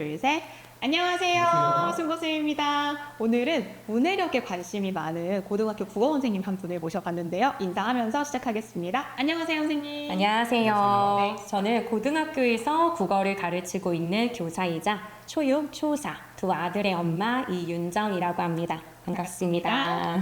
둘, 셋. 안녕하세요. 안녕하세요. 순고쌤입니다. 오늘은 문해력에 관심이 많은 고등학교 국어 선생님 한 분을 모셔봤는데요. 인사하면서 시작하겠습니다. 안녕하세요, 선생님. 안녕하세요. 안녕하세요. 저는 고등학교에서 국어를 가르치고 있는 교사이자 초육, 초사 두 아들의 엄마 이윤정이라고 합니다. 반갑습니다.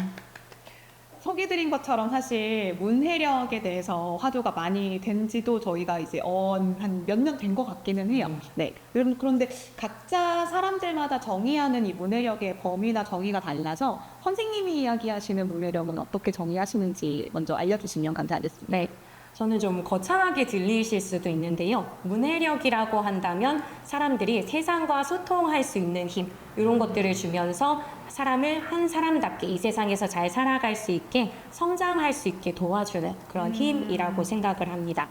소개드린 것처럼 사실 문해력에 대해서 화두가 많이 된 지도 저희가 이제 한 몇 년 된 것 같기는 해요. 네. 그런데 각자 사람들마다 정의하는 이 문해력의 범위나 정의가 달라서 선생님이 이야기하시는 문해력은 어떻게 정의하시는지 먼저 알려주시면 감사하겠습니다. 네. 저는 좀 거창하게 들리실 수도 있는데요. 문해력이라고 한다면 사람들이 세상과 소통할 수 있는 힘, 이런 것들을 주면서 사람을 한 사람답게 이 세상에서 잘 살아갈 수 있게 성장할 수 있게 도와주는 그런 힘이라고 생각을 합니다.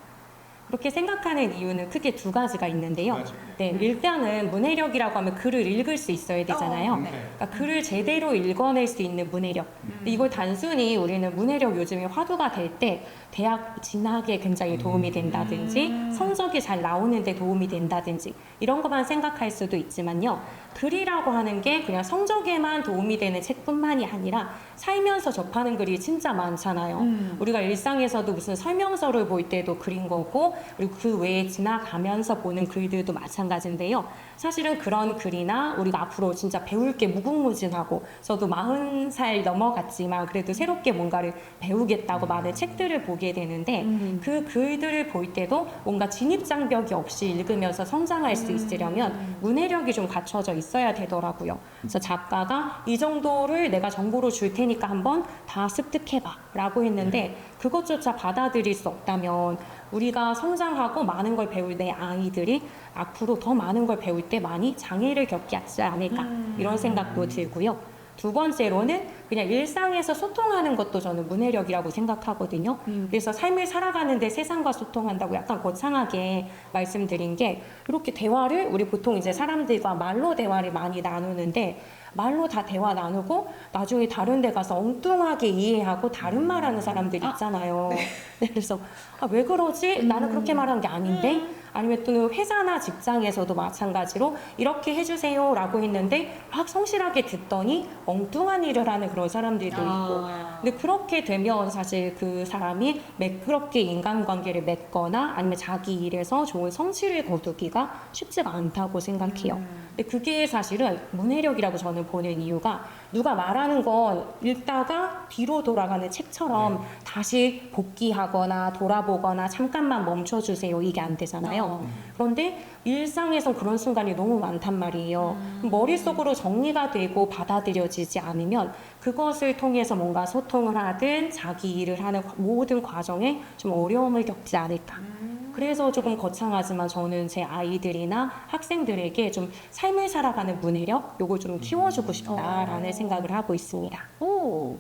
그렇게 생각하는 이유는 크게 두 가지가 있는데요. 네, 일단은 문해력이라고 하면 글을 읽을 수 있어야 되잖아요. 그러니까 글을 제대로 읽어낼 수 있는 문해력. 근데 이걸 단순히 우리는 문해력 요즘에 화두가 될 때 대학 진학에 굉장히 도움이 된다든지 성적이 잘 나오는 데 도움이 된다든지 이런 것만 생각할 수도 있지만요. 글이라고 하는 게 그냥 성적에만 도움이 되는 책뿐만이 아니라 살면서 접하는 글이 진짜 많잖아요. 우리가 일상에서도 무슨 설명서를 볼 때도 글인 거고 그리고 그 외에 지나가면서 보는 글들도 마찬가지인데요. 사실은 그런 글이나 우리가 앞으로 진짜 배울 게 무궁무진하고 저도 40살 넘어갔지만 그래도 새롭게 뭔가를 배우겠다고 많은 책들을 보게 되는데 그 글들을 볼 때도 뭔가 진입장벽이 없이 읽으면서 성장할 수 있으려면 문해력이 좀 갖춰져 있어야 되더라고요. 그래서 작가가 이 정도를 내가 정보로 줄 테니까 한번 다 습득해봐 라고 했는데 그것조차 받아들일 수 없다면 우리가 성장하고 많은 걸 배울 내 아이들이 앞으로 더 많은 걸 배울 때 많이 장애를 겪지 않을까 이런 생각도 들고요. 두 번째로는 그냥 일상에서 소통하는 것도 저는 문해력이라고 생각하거든요. 그래서 삶을 살아가는데 세상과 소통한다고 약간 거창하게 말씀드린 게 이렇게 대화를 우리 보통 이제 사람들과 말로 대화를 많이 나누는데 말로 다 대화 나누고 나중에 다른 데 가서 엉뚱하게 이해하고 다른 말하는 사람들 있잖아요. 네, 그래서 왜 그러지? 나는 그렇게 말한 게 아닌데? 아니면 또는 회사나 직장에서도 마찬가지로 이렇게 해주세요 라고 했는데 막 성실하게 듣더니 엉뚱한 일을 하는 그런 사람들도 있고 근데 그렇게 되면 사실 그 사람이 매끄럽게 인간관계를 맺거나 아니면 자기 일에서 좋은 성취를 거두기가 쉽지가 않다고 생각해요. 근데 그게 사실은 문해력이라고 저는 보는 이유가 누가 말하는 건 읽다가 뒤로 돌아가는 책처럼 다시 복귀하거나 돌아보거나 잠깐만 멈춰주세요 이게 안 되잖아요. 그런데 일상에서 그런 순간이 너무 많단 말이에요. 머릿속으로 정리가 되고 받아들여지지 않으면 그것을 통해서 뭔가 소통을 하든 자기 일을 하는 모든 과정에 좀 어려움을 겪지 않을까. 그래서 조금 거창하지만 저는 제 아이들이나 학생들에게 좀 삶을 살아가는 문해력 요걸 좀 키워주고 싶다라는 생각을 하고 있습니다. 오,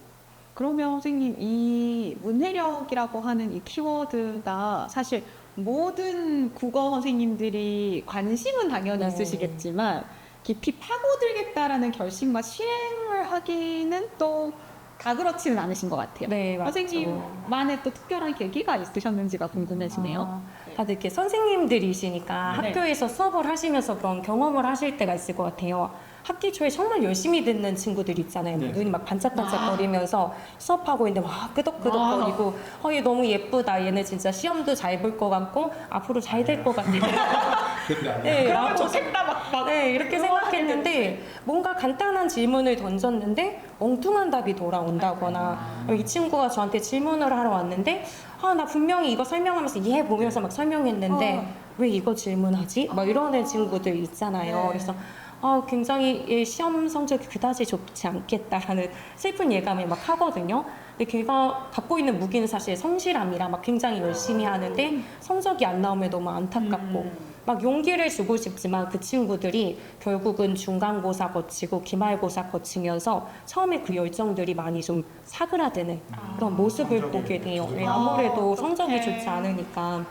그러면 선생님 이 문해력이라고 하는 이 키워드가 사실 모든 국어 선생님들이 관심은 당연히 네. 있으시겠지만 깊이 파고들겠다라는 결심과 실행을 하기는 또 다 그렇지는 않으신 것 같아요. 네, 맞죠. 선생님만의 또 특별한 계기가 있으셨는지가 궁금해지네요. 다들 이렇게 선생님들이시니까 네. 학교에서 수업을 하시면서 그런 경험을 하실 때가 있을 것 같아요. 학기 초에 정말 열심히 듣는 친구들 있잖아요. 네. 눈이 막 반짝반짝거리면서 수업하고 있는데 막 끄덕끄덕거리고 얘 너무 예쁘다. 얘네 진짜 시험도 잘 볼 것 같고 앞으로 잘 될 것 같아. 네, 그러면 라고 좋겠다 막 네, 이렇게 생각했는데 뭔가 간단한 질문을 던졌는데 엉뚱한 답이 돌아온다거나 이 친구가 저한테 질문을 하러 왔는데 나 분명히 이거 설명하면서 얘 보면서 막 설명했는데 왜 이거 질문하지? 막 이러는 친구들 있잖아요. 그래서 굉장히 얘 시험 성적이 그다지 좋지 않겠다라는 슬픈 예감이 막 하거든요. 근데 걔가 갖고 있는 무기는 사실 성실함이라 막 굉장히 열심히 하는데 성적이 안 나오면 너무 안타깝고 막 용기를 주고 싶지만 그 친구들이 결국은 중간고사 거치고 기말고사 거치면서 처음에 그 열정들이 많이 좀 사그라드는 그런 모습을 보게 돼요. 네, 아무래도 성적이 좋지 않으니까.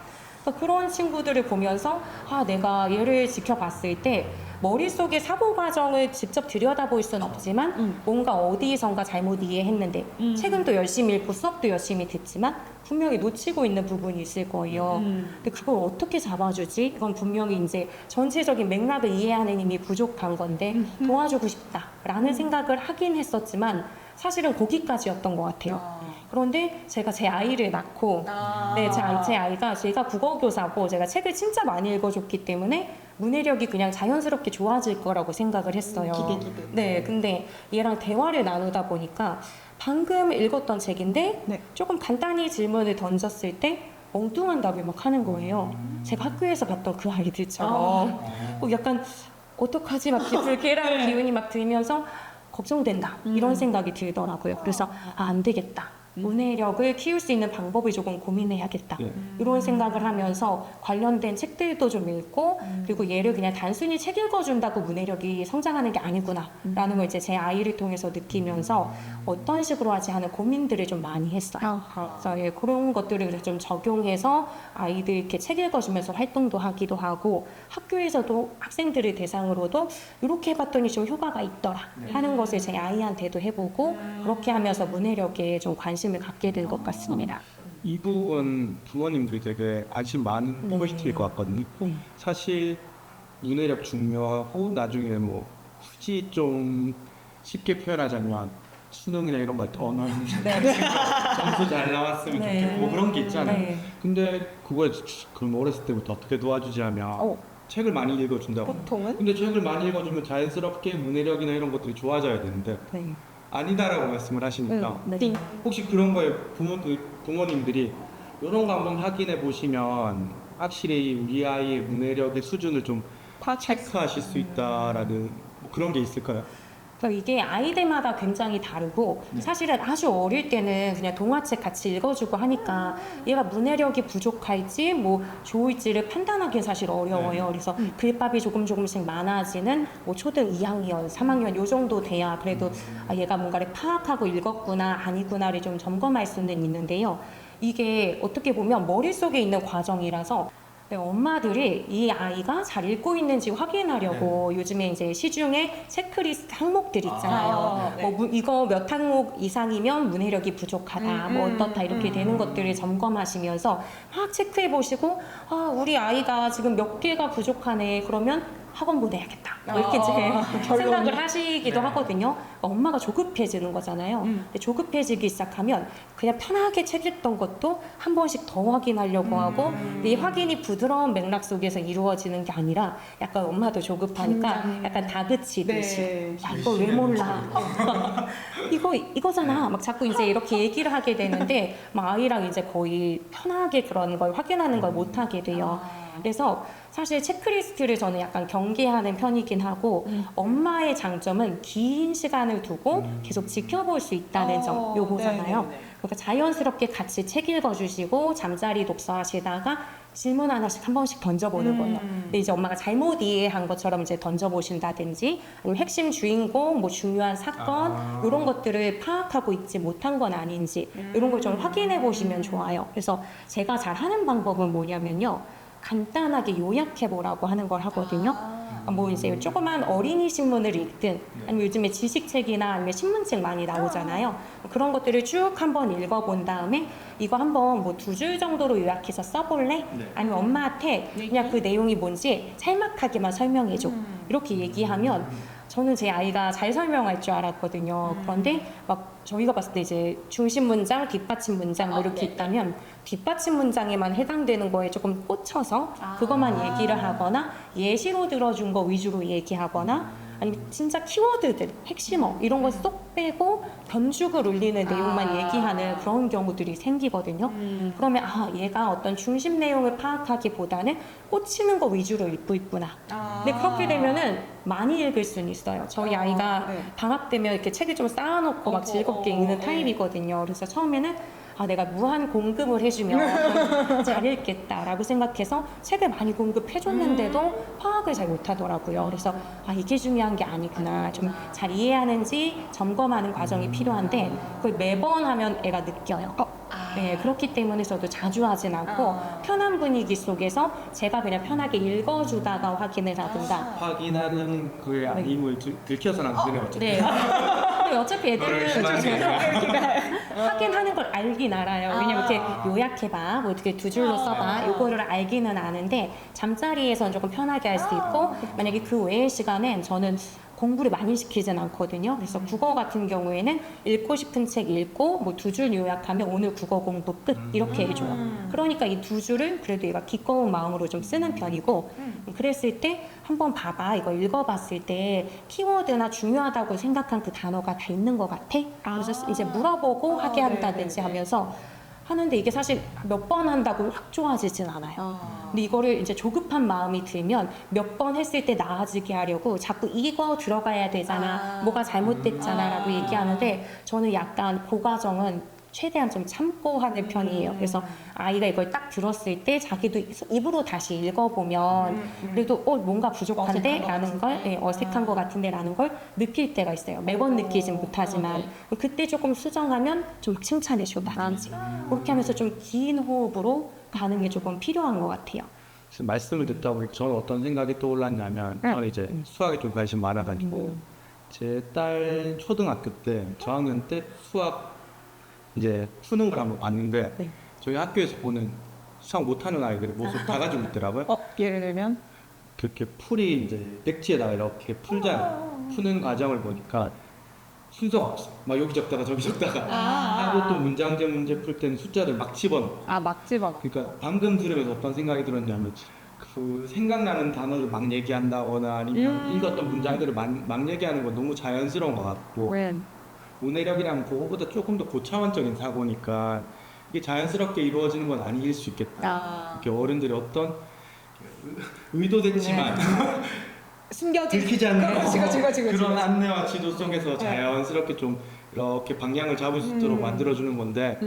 그래서 그런 친구들을 보면서 내가 얘를 지켜봤을 때 머릿속에 사고 과정을 직접 들여다볼 수는 없지만 뭔가 어디선가 잘못 이해했는데 책은 또 열심히 읽고 수업도 열심히 듣지만 분명히 놓치고 있는 부분이 있을 거예요. 근데 그걸 어떻게 잡아주지? 이건 분명히 이제 전체적인 맥락을 이해하는 힘이 부족한 건데 도와주고 싶다라는 생각을 하긴 했었지만 사실은 거기까지였던 것 같아요. 그런데 제가 제 아이를 낳고 네, 제 아이가 제가 국어교사고 제가 책을 진짜 많이 읽어줬기 때문에 문해력이 그냥 자연스럽게 좋아질 거라고 생각을 했어요. 기대. 네, 근데 얘랑 대화를 나누다 보니까 방금 읽었던 책인데 네. 조금 간단히 질문을 던졌을 때 엉뚱한 답을 막 하는 거예요. 제가 학교에서 봤던 그 아이들처럼 약간 어떡하지 막 불쾌한 기운이 막 들면서 걱정된다 이런 생각이 들더라고요. 그래서 안 되겠다. 문해력을 키울 수 있는 방법을 조금 고민해야겠다. 이런 생각을 하면서 관련된 책들도 좀 읽고 그리고 얘를 그냥 단순히 책 읽어준다고 문해력이 성장하는 게 아니구나 라는 걸 이제 제 아이를 통해서 느끼면서 어떤 식으로 하지 하는 고민들을 좀 많이 했어요. 그래서 예, 그런 것들을 좀 적용해서 아이들 이렇게 책 읽어주면서 활동도 하기도 하고 학교에서도 학생들을 대상으로도 이렇게 해봤더니 좀 효과가 있더라 하는 것을 제 아이한테도 해보고 그렇게 하면서 문해력에 좀 관심을 갖게 된 것 같습니다. 이 부분 부모님들이 되게 관심 많은 네. 포인트일 것 같거든요. 사실 문해력 중요하고 나중에 뭐 굳이 좀 쉽게 표현하자면 수능이나 이런 거 더 넣는 점수 잘 나왔으면 네. 좋겠고 뭐 그런 게 있잖아요. 네. 근데 그걸 그럼 어렸을 때부터 어떻게 도와주지 하면 책을 많이 읽어준다고. 보통은? 근데 책을 많이 읽어주면 자연스럽게 문해력이나 이런 것들이 좋아져야 되는데 네. 아니다라고 말씀을 하시니까 네. 혹시 그런 거에 부모님들이 이런 거 한번 확인해 보시면 확실히 우리 아이의 문해력의 수준을 좀 체크하실 수 있다라는 뭐 그런 게 있을까요? 그러니까 이게 아이들마다 굉장히 다르고 사실은 아주 어릴 때는 그냥 동화책 같이 읽어주고 하니까 얘가 문해력이 부족할지 뭐 좋을지를 판단하기 사실 어려워요. 그래서 글밥이 조금씩 많아지는 뭐 초등 2학년, 3학년 요 정도 돼야 그래도 얘가 뭔가를 파악하고 읽었구나 아니구나를 좀 점검할 수는 있는데요. 이게 어떻게 보면 머릿속에 있는 과정이라서 네, 엄마들이 이 아이가 잘 읽고 있는지 확인하려고 요즘에 이제 시중에 체크리스트 항목들 있잖아요. 이거 몇 항목 이상이면 문해력이 부족하다, 뭐 어떻다 이렇게 되는 것들을 점검하시면서 막 체크해 보시고 우리 아이가 지금 몇 개가 부족하네 그러면 학원 보내야겠다. 뭐 이렇게 이제 생각을 하시기도 하거든요. 엄마가 조급해지는 거잖아요. 근데 조급해지기 시작하면 그냥 편하게 책 읽던 것도 한 번씩 더 확인하려고 하고 이 확인이 부드러운 맥락 속에서 이루어지는 게 아니라 약간 엄마도 조급하니까 약간 다그치듯이 야 이거 왜 몰라 이거잖아 막 자꾸 이제 이렇게 얘기를 하게 되는데 막 아이랑 이제 거의 편하게 그런 걸 확인하는 걸 못 하게 돼요. 그래서 사실 체크리스트를 저는 약간 경계하는 편이긴 하고 엄마의 장점은 긴 시간을 두고 계속 지켜볼 수 있다는 점 요거잖아요. 그러니까 자연스럽게 같이 책 읽어주시고 잠자리 독서하시다가 질문 하나씩 한 번씩 던져보는 거예요. 근데 이제 엄마가 잘못 이해한 것처럼 이제 던져보신다든지 아니면 핵심 주인공, 뭐 중요한 사건 이런 것들을 파악하고 있지 못한 건 아닌지 이런 걸 좀 확인해 보시면 좋아요. 그래서 제가 잘 하는 방법은 뭐냐면요. 간단하게 요약해 보라고 하는 걸 하거든요. 뭐 이제 조그만 어린이 신문을 읽든 아니면 요즘에 지식책이나 아니면 신문책 많이 나오잖아요. 그런 것들을 쭉 한번 읽어본 다음에 이거 한번 뭐 2줄 정도로 요약해서 써볼래? 아니면 엄마한테 그냥 그 내용이 뭔지 짤막하게만 설명해줘. 이렇게 얘기하면 저는 제 아이가 잘 설명할 줄 알았거든요. 그런데 막 저희가 봤을 때 이제 중심 문장, 뒷받침 문장 뭐 이렇게 있다면 뒷받침 문장에만 해당되는 거에 조금 꽂혀서 그것만 얘기를 하거나 예시로 들어준 거 위주로 얘기하거나 아니면 진짜 키워드들, 핵심어 이런 거 쏙 빼고 변죽을 울리는 내용만 얘기하는 그런 경우들이 생기거든요. 그러면 얘가 어떤 중심 내용을 파악하기보다는 꽂히는 거 위주로 읽고 있구나. 근데 그렇게 되면은 많이 읽을 수는 있어요. 저희 아이가 방학 되면 이렇게 책을 좀 쌓아놓고 막 즐겁게 읽는 타입이거든요. 그래서 처음에는 내가 무한 공급을 해주면 잘 읽겠다라고 생각해서 책을 많이 공급해줬는데도 파악을 잘 못하더라고요. 그래서 이게 중요한 게 아니구나. 좀 잘 이해하는지 점검하는 과정이 필요한데 그걸 매번 하면 애가 느껴요. 네, 그렇기 때문에 저도 자주 하진 않고 편한 분위기 속에서 제가 그냥 편하게 읽어주다가 확인을 하든가. 확인하는 그의 아님을 들켜서는 안 되네요. 어차피. 네. 근데 어차피 애들은 열심히 확인하는 걸 알긴 알아요. 왜냐면 이렇게 요약해봐, 뭐 어떻게 두 줄로 써봐, 요거를 알기는 아는데 잠자리에선 조금 편하게 할 수 있고 만약에 그 외의 시간엔 저는 공부를 많이 시키진 않거든요. 그래서 국어 같은 경우에는 읽고 싶은 책 읽고 뭐 두 줄 요약하면 오늘 국어 공부 끝 이렇게 해줘요. 그러니까 이 두 줄을 그래도 얘가 기꺼운 마음으로 좀 쓰는 편이고 그랬을 때 한번 봐봐 이거 읽어봤을 때 키워드나 중요하다고 생각한 그 단어가 다 있는 것 같아? 그래서 이제 물어보고 하게 한다든지 하면서 하는데 이게 사실 몇 번 한다고 확 좋아지진 않아요. 근데 이거를 이제 조급한 마음이 들면 몇 번 했을 때 나아지게 하려고 자꾸 이거 들어가야 되잖아, 뭐가 잘못됐잖아 라고 얘기하는데 저는 약간 그 과정은 최대한 좀 참고 하는 편이에요. 그래서 아이가 이걸 딱 들었을 때 자기도 입으로 다시 읽어보면 그래도 뭔가 부족한데? 라는 걸 어색한 것 같은데? 라는 걸 느낄 때가 있어요. 매번 느끼진 못하지만 그때 조금 수정하면 좀 칭찬해줘봐라든지 그렇게 하면서 좀 긴 호흡으로 가는 게 조금 필요한 것 같아요. 지금 말씀을 듣다 보니 저는 어떤 생각이 떠올랐냐면 저는 이제 수학에 좀 관심 많아가지고 제 딸 초등학교 때 저학년 때 수학 이제 푸는 걸 한번 봤는데 네. 저희 학교에서 보는 수학 못하는 아이들의 모습 다 가지고 있더라고요. 예를 들면 그렇게 풀이 이제 백지에다가 이렇게 푸는 과정을 보니까 순서가 없어. 막 여기 적다가 저기 적다가 하고 또 문장제 문제 풀 때는 숫자를 막 집어넣어. 막 집어. 그러니까 방금 들으면서 어떤 생각이 들었냐면 그 생각나는 단어를 막 얘기한다거나 아니면 읽었던 문장들을 막 얘기하는 건 너무 자연스러운 것 같고 문해력이랑 그거보다 조금 더 고차원적인 사고니까 이게 자연스럽게 이루어지는 건 아닐 수 있겠다. 이렇게 어른들이 어떤 의도됐지만 숨겨진 들키지 않는 그치. 그런 안내와 지도 속에서 자연스럽게 좀 이렇게 방향을 잡을 수 있도록 만들어주는 건데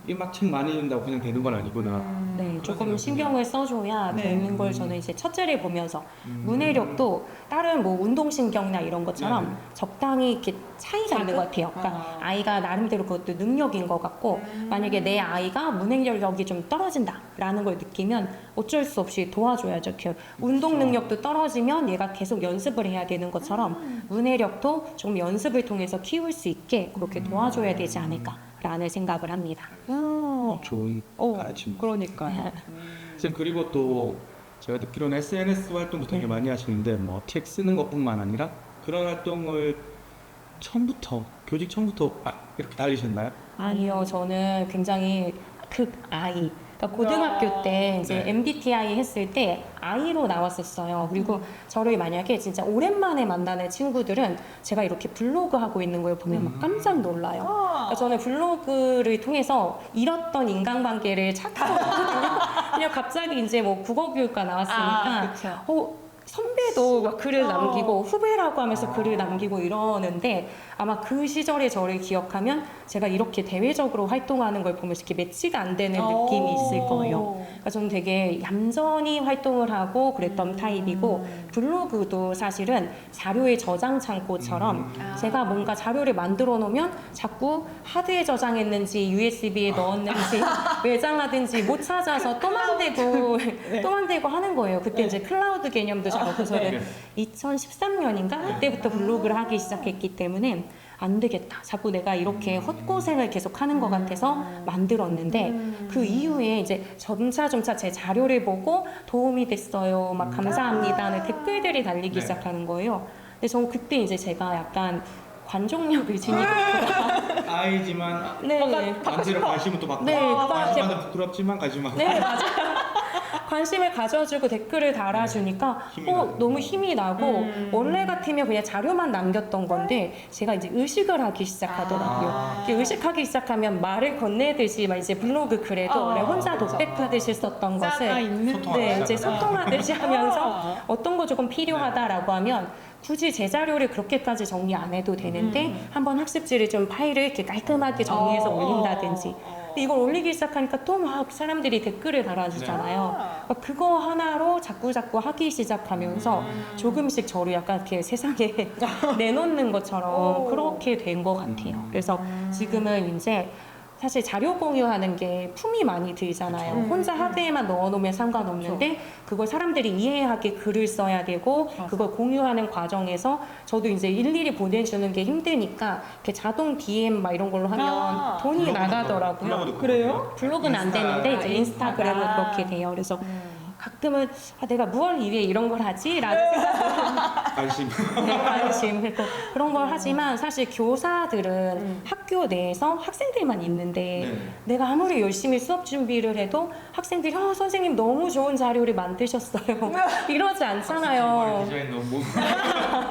이 막 책 많이 읽는다고 그냥 되는 건 아니구나. 네, 조금 신경을 써줘야 되는 걸 저는 이제 첫째를 보면서 문해력도 다른 뭐 운동신경이나 이런 것처럼 적당히 이렇게 차이가 있는 것 같아요. 그러니까 아이가 나름대로 그것도 능력인 것 같고 만약에 내 아이가 문해력이 좀 떨어진다라는 걸 느끼면 어쩔 수 없이 도와줘야죠. 이렇게 운동 능력도 떨어지면 얘가 계속 연습을 해야 되는 것처럼 문해력도 좀 연습을 통해서 키울 수 있게 그렇게 도와줘야 되지 않을까라는 생각을 합니다. 좋은 가르침. 그러니까요. 선생님 그리고 또 제가 듣기로는 SNS 활동도 되게 많이 하시는데 뭐 책 쓰는 것뿐만 아니라 그런 활동을 교직 처음부터 이렇게 달리셨나요? 아니요, 저는 굉장히 극아이. 그러니까 고등학교 때 이제 MBTI 했을 때 I로 나왔었어요. 그리고 저를 만약에 진짜 오랜만에 만나는 친구들은 제가 이렇게 블로그 하고 있는 걸 보면 막 깜짝 놀라요. 그러니까 저는 블로그를 통해서 잃었던 인간관계를 찾고 있거든요. 그냥 갑자기 이제 뭐 국어교육과 나왔으니까 선배도 막 글을 남기고 후배라고 하면서 글을 남기고 이러는데 아마 그 시절의 저를 기억하면 제가 이렇게 대외적으로 활동하는 걸 보면서 이렇게 매치가 안 되는 느낌이 있을 거예요. 그러니까 저는 되게 얌전히 활동을 하고 그랬던 타입이고 블로그도 사실은 자료의 저장 창고처럼 제가 뭔가 자료를 만들어 놓으면 자꾸 하드에 저장했는지 USB에 넣었는지 외장하든지 못 찾아서 또 만들고 하는 거예요. 그때 이제 클라우드 개념도 잘 없어서는 2013년인가 그때부터 블로그를 하기 시작했기 때문에 안 되겠다. 자꾸 내가 이렇게 헛고생을 계속 하는 것 같아서 만들었는데 그 이후에 이제 점차 제 자료를 보고 도움이 됐어요. 막 감사합니다는 댓글들이 달리기 시작하는 거예요. 근데 전 그때 이제 제가 약간 관종력을 지니까 아이지만 관심을 또 받고 관심받은 부끄럽지만 관심하고 네, 맞아요. 관심을 가져주고 댓글을 달아주니까 너무 힘이 나고 원래 같으면 그냥 자료만 남겼던 건데 제가 이제 의식을 하기 시작하더라고요. 의식하기 시작하면 말을 건네듯이 막 이제 블로그 글에도 원래 혼자 독백하듯이 썼던 것을 이제 소통하듯이 하면서 어떤 거 조금 필요하다라고 하면 굳이 제 자료를 그렇게까지 정리 안 해도 되는데 한번 학습지를 좀 파일을 이렇게 깔끔하게 정리해서 올린다든지 근데 이걸 올리기 시작하니까 또 막 사람들이 댓글을 달아주잖아요. 그거 하나로 자꾸 하기 시작하면서 조금씩 저를 약간 이렇게 세상에 내놓는 것처럼 그렇게 된 것 같아요. 그래서 지금은 이제 사실 자료 공유하는 게 품이 많이 들잖아요. 혼자 하드에만 넣어놓으면 상관없는데 그걸 사람들이 이해하게 글을 써야 되고 그걸 공유하는 과정에서 저도 이제 일일이 보내주는 게 힘드니까 이렇게 자동 DM 막 이런 걸로 하면 돈이 나가더라고요. 그래요? 블로그는 안 되는데 이제 인스타그램은 그렇게 돼요. 그래서 가끔은 내가 뭘 위해 이런 걸 하지? 라는 관심. 관심. 그러니까 그런 걸 하지만 사실 교사들은 학교 내에서 학생들만 있는데 내가 아무리 열심히 수업 준비를 해도 학생들이 선생님 너무 좋은 자료를 만드셨어요. 이러지 않잖아요. 디자인 너무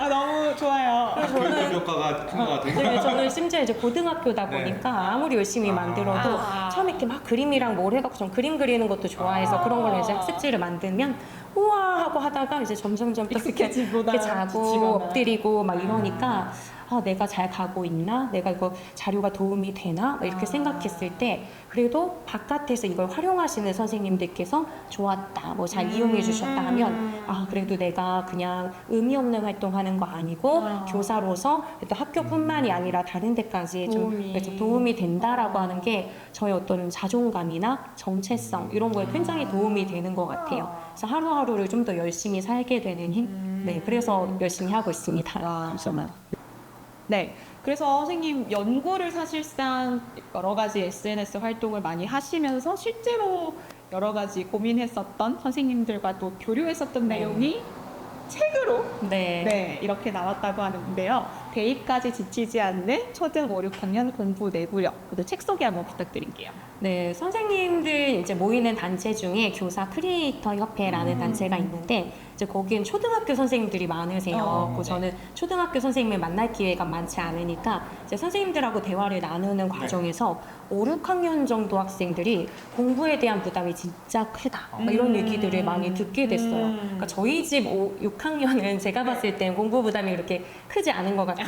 너무 좋아요. 교육 효과가 큰 것 같아요. 네, 저는 심지어 이제 고등학교다 보니까 아무리 열심히 만들어도 처음에 이렇게 막 그림이랑 뭘 해갖고 전 그림 그리는 것도 좋아해서 그런 걸로 이제 학습지를 만들면 우와 하고 하다가 이제 점점 또 이렇게 익숙해지보다 자고 지치거나. 엎드리고 막 이러니까 내가 잘 가고 있나? 내가 이거 자료가 도움이 되나? 막 이렇게 생각했을 때 그래도 바깥에서 이걸 활용하시는 선생님들께서 좋았다, 뭐 잘 이용해 주셨다 하면 그래도 내가 그냥 의미 없는 활동하는 거 아니고 교사로서 또 학교뿐만이 아니라 다른 데까지 좀 도움이 된다라고 하는 게 저의 어떤 자존감이나 정체성 이런 거에 굉장히 도움이 되는 것 같아요. 그래서 하루하루를 좀 더 열심히 살게 되는 힘. 네, 그래서 열심히 하고 있습니다. 정말. 네. 그래서 선생님 연구를 사실상 여러 가지 SNS 활동을 많이 하시면서 실제로 여러 가지 고민했었던 선생님들과 또 교류했었던 내용이 책으로 네. 이렇게 나왔다고 하는데요. 대입까지 지치지 않는 초등 5, 6학년 공부 내구력. 책 소개 한번 부탁드릴게요. 네, 선생님들 이제 모이는 단체 중에 교사 크리에이터 협회라는 단체가 있는데 이제 거기엔 초등학교 선생님들이 많으세요. 그리고 저는 초등학교 선생님을 만날 기회가 많지 않으니까 이제 선생님들하고 대화를 나누는 과정에서 5, 6학년 정도 학생들이 공부에 대한 부담이 진짜 크다. 막 이런 얘기들을 많이 듣게 됐어요. 그러니까 저희 집 6학년은 제가 봤을 땐 공부 부담이 그렇게 크지 않은 것 같은데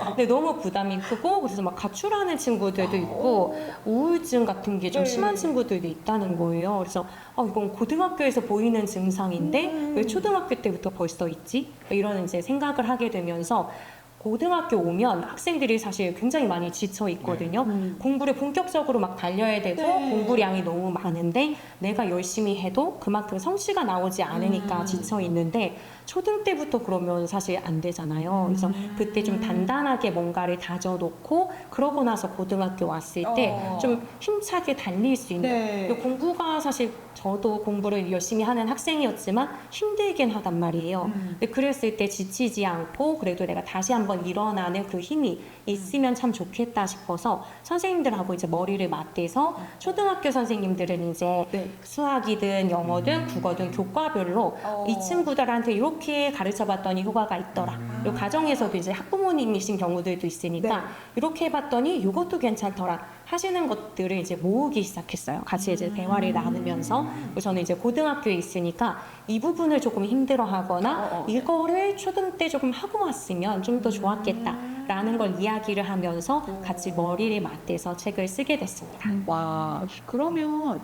근데 너무 부담이 크고 그래서 막 가출하는 친구들도 있고 우울증 같은 게 좀 심한 친구들도 있다는 거예요. 그래서 이건 고등학교에서 보이는 증상인데 왜 초등학교 때부터 벌써 있지? 이런 이제 생각을 하게 되면서 고등학교 오면 학생들이 사실 굉장히 많이 지쳐 있거든요. 공부를 본격적으로 막 달려야 되고 공부량이 너무 많은데 내가 열심히 해도 그만큼 성취가 나오지 않으니까 지쳐 있는데 초등 때부터 그러면 사실 안 되잖아요. 그래서 그때 좀 단단하게 뭔가를 다져놓고 그러고 나서 고등학교 왔을 때 좀 힘차게 달릴 수 있는 공부가 사실 저도 공부를 열심히 하는 학생이었지만 힘들긴 하단 말이에요. 근데 그랬을 때 지치지 않고 그래도 내가 다시 한번 일어나는 그 힘이 있으면 참 좋겠다 싶어서 선생님들하고 이제 머리를 맞대서 초등학교 선생님들은 이제 수학이든 영어든 국어든 교과별로 이 친구들한테 이렇게 가르쳐 봤더니 효과가 있더라. 그리고 가정에서도 이제 학부모님이신 경우들도 있으니까 이렇게 해봤더니 이것도 괜찮더라 하시는 것들을 이제 모으기 시작했어요. 같이 이제 대화를 나누면서 저는 이제 고등학교에 있으니까 이 부분을 조금 힘들어하거나 이거를 초등 때 조금 하고 왔으면 좀 더 좋았겠다라는 걸 이야기를 하면서 같이 머리를 맞대서 책을 쓰게 됐습니다. 와, 그러면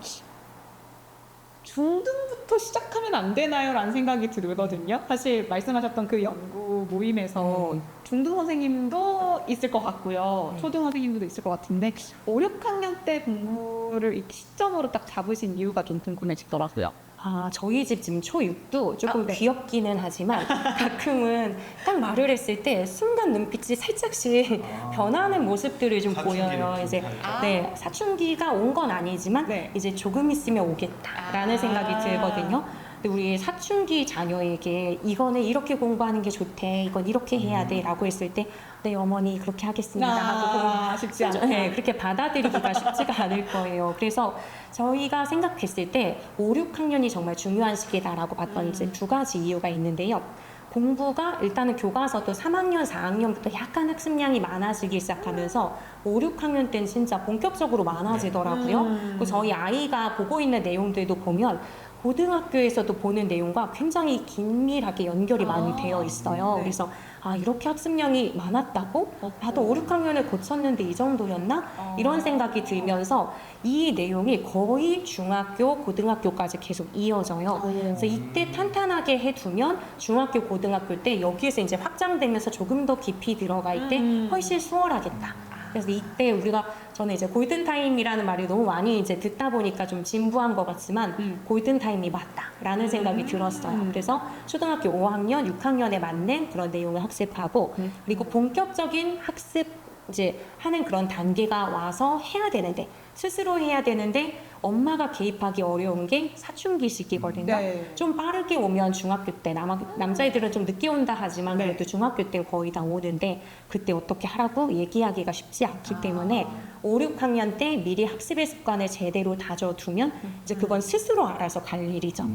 중등부터 시작하면 안 되나요? 라는 생각이 들거든요. 사실 말씀하셨던 그 연구 모임에서 중등 선생님도 있을 것 같고요. 초등 선생님도 있을 것 같은데 5, 6학년 때 공부를 이 시점으로 딱 잡으신 이유가 좀 궁금해지더라고요. 저희 집 지금 초6도 조금 귀엽기는 하지만 가끔은 딱 말을 했을 때 순간 눈빛이 살짝씩 변하는 모습들을 좀 보여요. 이제 사춘기가 온 건 아니지만 이제 조금 있으면 오겠다라는 생각이 들거든요. 근데 우리 사춘기 자녀에게 이거는 이렇게 공부하는 게 좋대, 이건 이렇게 해야 돼 라고 했을 때 네 어머니 그렇게 하겠습니다 하고 쉽지 않죠. 그렇게 받아들이기가 쉽지가 않을 거예요. 그래서 저희가 생각했을 때 5, 6학년이 정말 중요한 시기다라고 봤던 이제 두 가지 이유가 있는데요. 공부가 일단은 교과서도 3학년, 4학년부터 약간 학습량이 많아지기 시작하면서 5, 6학년 때는 진짜 본격적으로 많아지더라고요. 그리고 저희 아이가 보고 있는 내용들도 보면 고등학교에서도 보는 내용과 굉장히 긴밀하게 연결이 많이 되어 있어요. 그래서 이렇게 학습량이 많았다고? 나도 5, 6학년을 거쳤는데 이 정도였나? 이런 생각이 들면서 이 내용이 거의 중학교, 고등학교까지 계속 이어져요. 그래서 이때 탄탄하게 해두면 중학교, 고등학교 때 여기에서 이제 확장되면서 조금 더 깊이 들어갈 때 훨씬 수월하겠다. 그래서 이때 저는 이제 골든타임이라는 말이 너무 많이 이제 듣다 보니까 좀 진부한 것 같지만 골든타임이 맞다라는 생각이 들었어요. 그래서 초등학교 5학년, 6학년에 맞는 그런 내용을 학습하고 그리고 본격적인 학습 이제 하는 그런 단계가 와서 해야 되는데 스스로 해야 되는데 엄마가 개입하기 어려운 게 사춘기 시기거든요. 네. 좀 빠르게 오면 중학교 때 남자애들은 좀 늦게 온다 하지만 그래도 중학교 때 거의 다 오는데 그때 어떻게 하라고 얘기하기가 쉽지 않기 때문에 5, 6학년 때 미리 학습의 습관을 제대로 다져두면 이제 그건 스스로 알아서 갈 일이죠.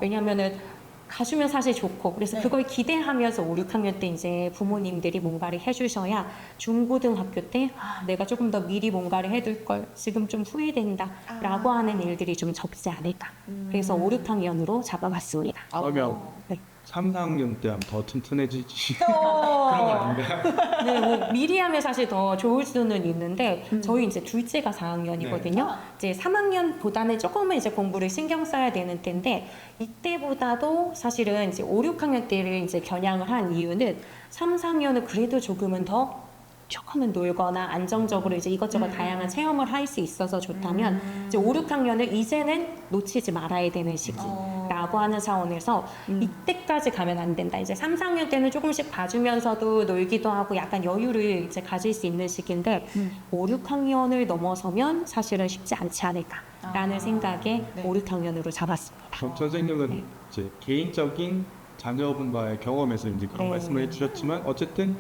왜냐면은 가주면 사실 좋고 그래서 그걸 기대하면서 5, 6학년 때 이제 부모님들이 뭔가를 해주셔야 중고등학교 때 내가 조금 더 미리 뭔가를 해둘 걸 지금 좀 후회된다 라고 하는 일들이 좀 적지 않을까 그래서 5, 6학년으로 잡아봤습니다. 그러면 네. 3, 4학년 때 하면 더 튼튼해지지. 그런 거 아닌가요? 네, 뭐 미리 하면 사실 더 좋을 수는 있는데 저희 이제 둘째가 4학년이거든요. 이제 3학년보다는 조금은 이제 공부를 신경 써야 되는 때인데 이때보다도 사실은 이제 5, 6학년 때를 이제 겨냥을 한 이유는 3, 4학년은 그래도 조금은 놀거나 안정적으로 이제 이것저것 다양한 체험을 할 수 있어서 좋다면 이제 5, 6학년은 이제는 놓치지 말아야 되는 시기라고 하는 차원에서 이때까지 가면 안 된다. 이제 3, 4학년 때는 조금씩 봐주면서도 놀기도 하고 약간 여유를 이제 가질 수 있는 시기인데 5, 6학년을 넘어서면 사실은 쉽지 않지 않을까라는 생각에 5, 6학년으로 잡았습니다. 그럼 선생님은 이제 개인적인 자녀분과의 경험에서 이제 그런 말씀을 해주셨지만 어쨌든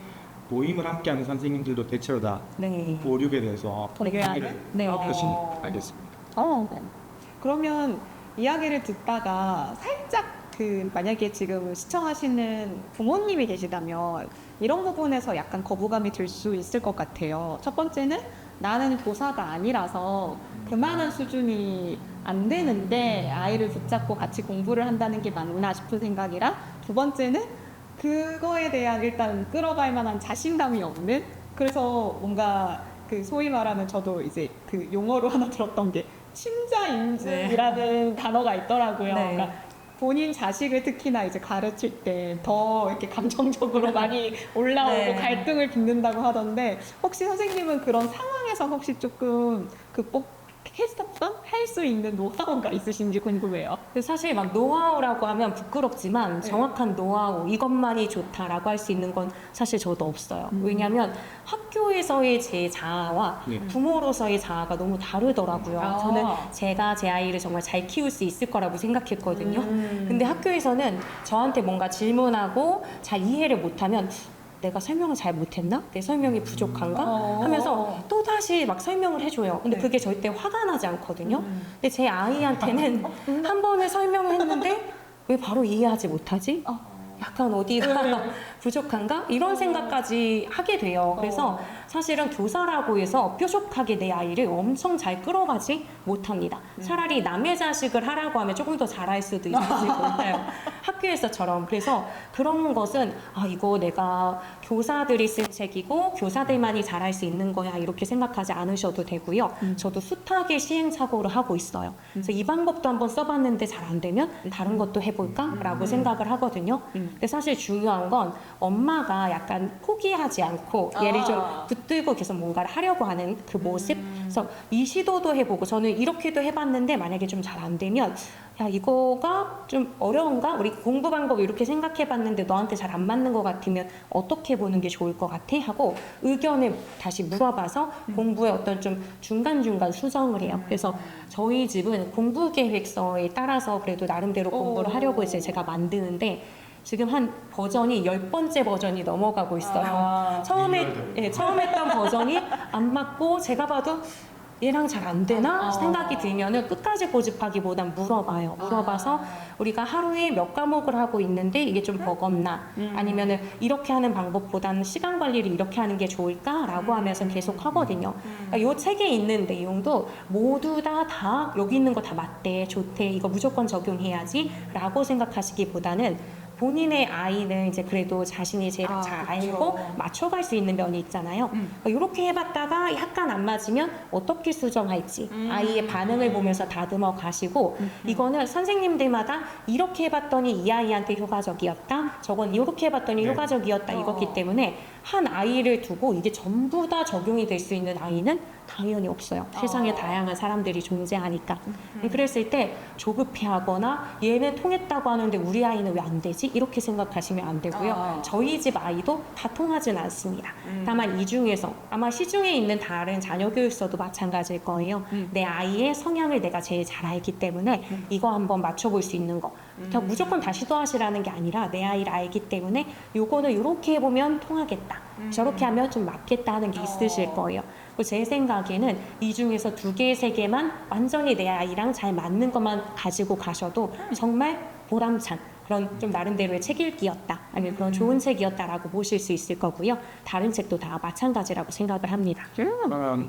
모임을 함께하는 선생님들도 대체로 다 네. 5, 6에 대해서 얘기를 네. 하신 알겠습니다. 그러면 이야기를 듣다가 살짝 만약에 지금 시청하시는 부모님이 계시다면 이런 부분에서 약간 거부감이 들 수 있을 것 같아요. 첫 번째는 나는 교사가 아니라서 그만한 수준이 안 되는데 아이를 붙잡고 같이 공부를 한다는 게 맞나 싶은 생각이라 두 번째는 그거에 대한 일단 끌어갈 만한 자신감이 없는 그래서 뭔가 소위 말하는 저도 이제 용어로 하나 들었던 게 침자인증이라는 단어가 있더라고요. 네. 그러니까 본인 자식을 특히나 이제 가르칠 때 더 이렇게 감정적으로 많이 올라오고 네. 갈등을 빚는다고 하던데 혹시 선생님은 그런 상황에서 혹시 조금 극복했었던 할 수 있는 노하우가 있으신지 궁금해요. 사실 막 노하우라고 하면 부끄럽지만 정확한 노하우 이것만이 좋다라고 할 수 있는 건 사실 저도 없어요. 왜냐하면 학교에서의 제 자아와 부모로서의 자아가 너무 다르더라고요. 저는 제가 제 아이를 정말 잘 키울 수 있을 거라고 생각했거든요. 근데 학교에서는 저한테 뭔가 질문하고 잘 이해를 못하면 내가 설명을 잘 못했나? 내 설명이 부족한가? 하면서 또다시 막 설명을 해줘요. 근데 그게 절대 화가 나지 않거든요. 근데 제 아이한테는 한 번에 설명을 했는데 왜 바로 이해하지 못하지? 약간 어디가 부족한가? 이런 생각까지 하게 돼요. 그래서 사실은 교사라고 해서 뾰족하게 내 아이를 엄청 잘 끌어가지 못합니다. 차라리 남의 자식을 하라고 하면 조금 더 잘할 수도 있을지 몰라요. 학교에서처럼. 그래서 그런 것은 이거 내가 교사들이 쓴 책이고 교사들만이 잘할 수 있는 거야 이렇게 생각하지 않으셔도 되고요. 저도 숱하게 시행착오를 하고 있어요. 그래서 이 방법도 한번 써봤는데 잘 안 되면 다른 것도 해볼까? 라고 생각을 하거든요. 근데 사실 중요한 건 엄마가 약간 포기하지 않고 얘를 좀 붙들고 계속 뭔가를 하려고 하는 그 모습. 그래서 이 시도도 해보고 저는 이렇게도 해봤는데 만약에 좀 잘 안 되면 야 이거가 좀 어려운가? 우리 공부 방법 이렇게 생각해봤는데 너한테 잘 안 맞는 것 같으면 어떻게 보는 게 좋을 것 같아? 하고 의견을 다시 물어봐서 공부에 어떤 좀 중간중간 수정을 해요. 그래서 저희 집은 공부 계획서에 따라서 그래도 나름대로 공부를 하려고 이제 제가 만드는데 지금 한 버전이 10번째 버전이 넘어가고 있어요. 처음에 했던 버전이 안 맞고 제가 봐도 얘랑 잘 안 되나 생각이 들면은 끝까지 고집하기보단 물어봐요. 물어봐서 우리가 하루에 몇 과목을 하고 있는데 이게 좀 버겁나 아니면은 이렇게 하는 방법보다는 시간 관리를 이렇게 하는 게 좋을까라고 하면서 계속 하거든요. 그러니까 이 책에 있는 내용도 모두 다 여기 있는 거 다 맞대, 좋대, 이거 무조건 적용해야지라고 생각하시기보다는 본인의 아이는 이제 그래도 자신이 제일 잘 알고 맞춰갈 수 있는 면이 있잖아요. 이렇게 해봤다가 약간 안 맞으면 어떻게 수정할지 아이의 반응을 보면서 다듬어 가시고 이거는 선생님들마다 이렇게 해봤더니 이 아이한테 효과적이었다. 저건 이렇게 해봤더니 네. 효과적이었다. 이거기 때문에 한 아이를 두고 이게 전부 다 적용이 될 수 있는 아이는 당연히 없어요. 세상에 다양한 사람들이 존재하니까. 그랬을 때 조급해하거나 얘는 통했다고 하는데 우리 아이는 왜 안 되지? 이렇게 생각하시면 안 되고요. 저희 집 아이도 다 통하진 않습니다. 다만 이 중에서 아마 시중에 있는 다른 자녀 교육서도 마찬가지일 거예요. 내 아이의 성향을 내가 제일 잘 알기 때문에 이거 한번 맞춰볼 수 있는 거. 그냥 무조건 다 시도하시라는 게 아니라 내 아이를 알기 때문에 요거는 이렇게 해보면 통하겠다. 저렇게 하면 좀 맞겠다 하는 게 있으실 거예요. 제 생각에는 이 중에서 2개, 3개만 완전히 내 아이랑 잘 맞는 것만 가지고 가셔도 정말 보람찬 그런 좀 나름대로의 책 읽기였다. 아니면 그런 좋은 책이었다라고 보실 수 있을 거고요. 다른 책도 다 마찬가지라고 생각을 합니다. 그러면